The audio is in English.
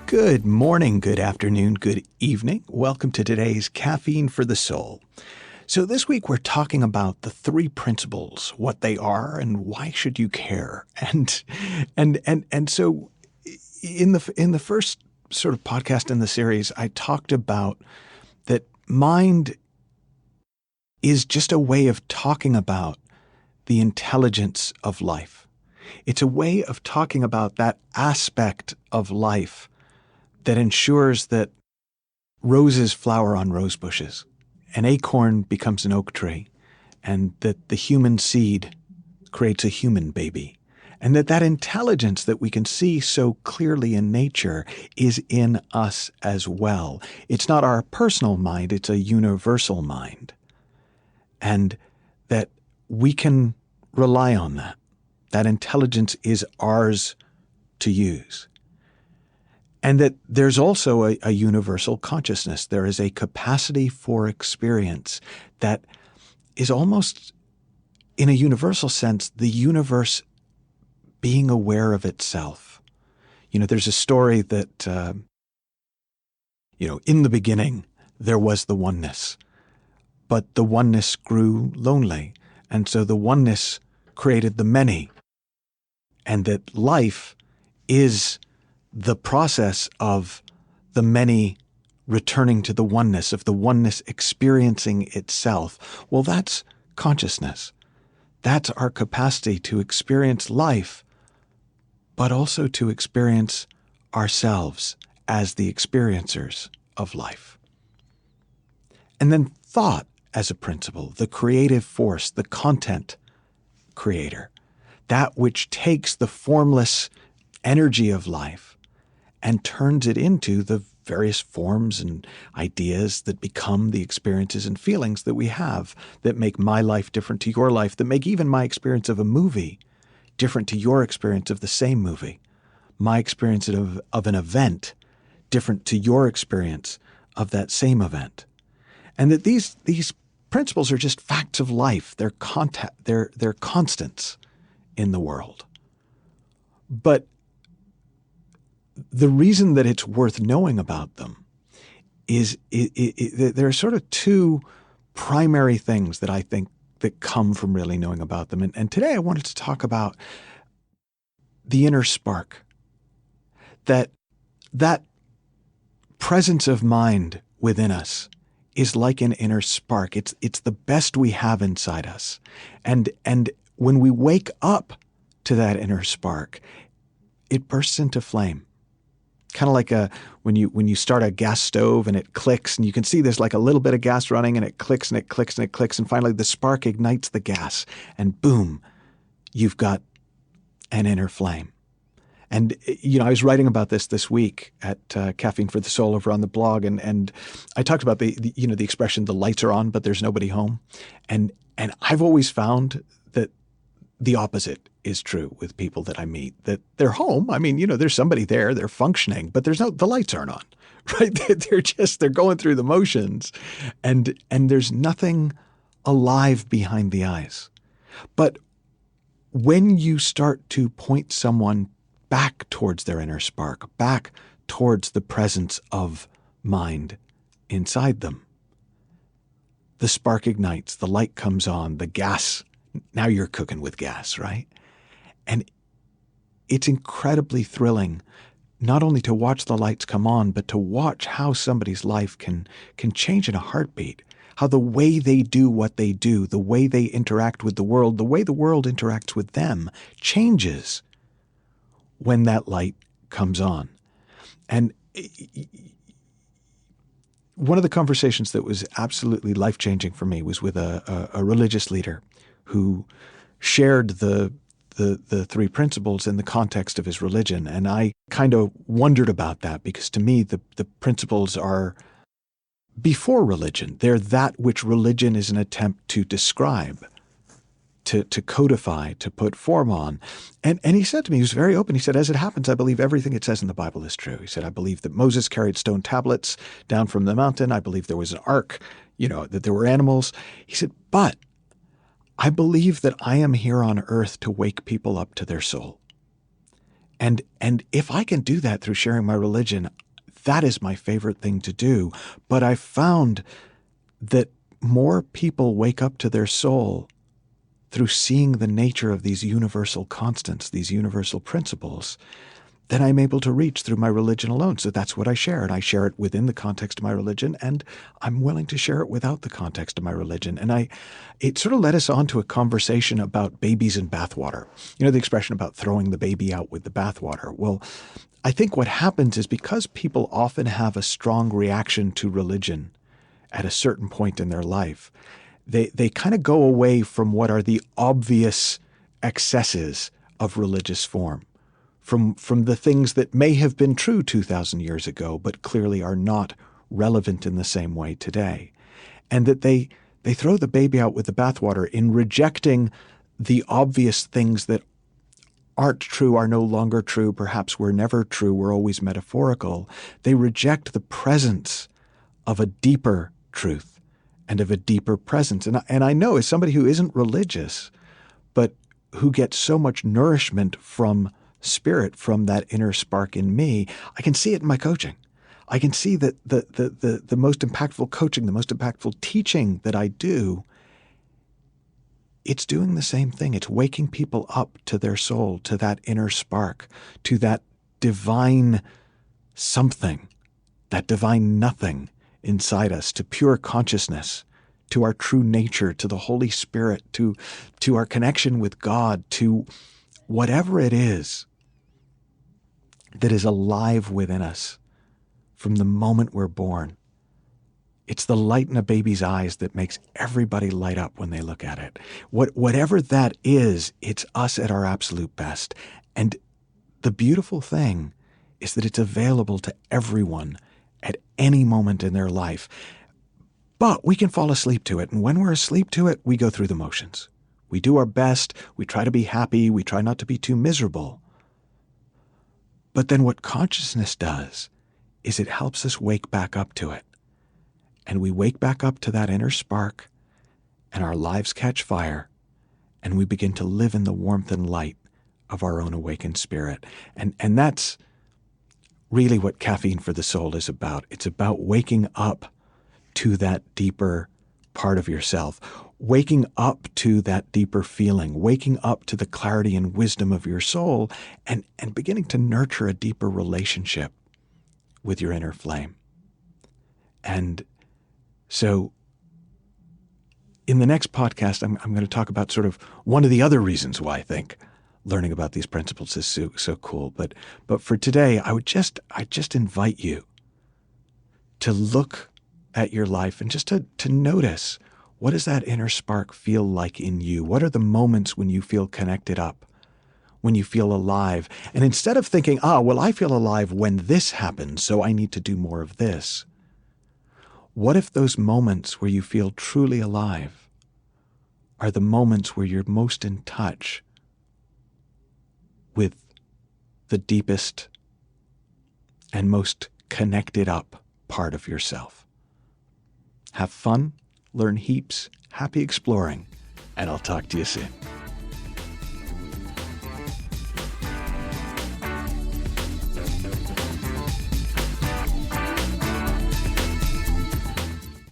Good morning, good afternoon, good evening. Welcome to today's Caffeine for the Soul. So this week we're talking about the three principles, what they are and why should you care. And so in the first sort of podcast in the series, I talked about that mind is just a way of talking about the intelligence of life. It's a way of talking about that aspect of life that ensures that roses flower on rose bushes, an acorn becomes an oak tree, and that the human seed creates a human baby, and that intelligence that we can see so clearly in nature is in us as well. It's not our personal mind, it's a universal mind, and that we can rely on that. That intelligence is ours to use. And that there's also a universal consciousness. There is a capacity for experience that is almost, in a universal sense, the universe being aware of itself. There's a story that, in the beginning, there was the oneness, but the oneness grew lonely. And so the oneness created the many. And that life is the process of the many returning to the oneness, of the oneness experiencing itself. Well, that's consciousness. That's our capacity to experience life, but also to experience ourselves as the experiencers of life. And then thought as a principle, the creative force, the content creator, that which takes the formless energy of life and turns it into the various forms and ideas that become the experiences and feelings that we have, that make my life different to your life, that make even my experience of a movie different to your experience of the same movie, my experience of an event different to your experience of that same event. And that these principles are just facts of life. They're constants in the world. But the reason that it's worth knowing about them is there are sort of two primary things that I think that come from really knowing about them. And today I wanted to talk about the inner spark, that presence of mind within us is like an inner spark. It's the best we have inside us. And when we wake up to that inner spark, it bursts into flame. Kind of like when you start a gas stove and it clicks, and you can see there's like a little bit of gas running, and it clicks and it clicks and it clicks, and finally the spark ignites the gas, and boom, you've got an inner flame. And I was writing about this week at Caffeine for the Soul over on the blog, and I talked about the expression "the lights are on, but there's nobody home," and I've always found that the opposite is true with people that I meet, that they're home. I mean, there's somebody there, they're functioning, but the lights aren't on, right? They're going through the motions, and there's nothing alive behind the eyes. But when you start to point someone back towards their inner spark, back towards the presence of mind inside them, the spark ignites, the light comes on, the gas. Now you're cooking with gas, right? And it's incredibly thrilling not only to watch the lights come on, but to watch how somebody's life can change in a heartbeat, how the way they do what they do, the way they interact with the world interacts with them changes when that light comes on. And one of the conversations that was absolutely life-changing for me was with a religious leader who shared the three principles in the context of his religion. And I kind of wondered about that, because to me, the principles are before religion. They're that which religion is an attempt to describe, to codify, to put form on. And he said to me, he was very open. He said, as it happens, I believe everything it says in the Bible is true. He said, I believe that Moses carried stone tablets down from the mountain. I believe there was an ark, that there were animals. He said, but I believe that I am here on earth to wake people up to their soul. And if I can do that through sharing my religion, that is my favorite thing to do. But I found that more people wake up to their soul through seeing the nature of these universal constants, these universal principles, than I'm able to reach through my religion alone. So that's what I share. And I share it within the context of my religion, and I'm willing to share it without the context of my religion. And it sort of led us on to a conversation about babies in bathwater. The expression about throwing the baby out with the bathwater. Well, I think what happens is because people often have a strong reaction to religion at a certain point in their life, they kind of go away from what are the obvious excesses of religious form, from the things that may have been true 2,000 years ago, but clearly are not relevant in the same way today. And that they throw the baby out with the bathwater in rejecting the obvious things that aren't true, are no longer true, perhaps were never true, were always metaphorical. They reject the presence of a deeper truth and of a deeper presence. And I know, as somebody who isn't religious, but who gets so much nourishment from spirit, from that inner spark in me, I can see it in my coaching. I can see that the most impactful coaching, the most impactful teaching that I do, it's doing the same thing. It's waking people up to their soul, to that inner spark, to that divine something, that divine nothing inside us, to pure consciousness, to our true nature, to the Holy Spirit, to our connection with God, to whatever it is that is alive within us from the moment we're born. It's the light in a baby's eyes that makes everybody light up when they look at it. Whatever that is, it's us at our absolute best. And the beautiful thing is that it's available to everyone at any moment in their life. But we can fall asleep to it. And when we're asleep to it, we go through the motions. We do our best. We try to be happy. We try not to be too miserable. But then what consciousness does is it helps us wake back up to it. And we wake back up to that inner spark, and our lives catch fire, and we begin to live in the warmth and light of our own awakened spirit. And that's really what Caffeine for the Soul is about. It's about waking up to that deeper part of yourself, waking up to that deeper feeling, waking up to the clarity and wisdom of your soul, and beginning to nurture a deeper relationship with your inner flame. And so in the next podcast, I'm going to talk about sort of one of the other reasons why I think learning about these principles is so cool. But for today, I just invite you to look at your life and just to notice, what does that inner spark feel like in you? What are the moments when you feel connected up, when you feel alive? And instead of thinking, well, I feel alive when this happens, so I need to do more of this. What if those moments where you feel truly alive are the moments where you're most in touch with the deepest and most connected up part of yourself? Have fun, learn heaps, happy exploring, and I'll talk to you soon.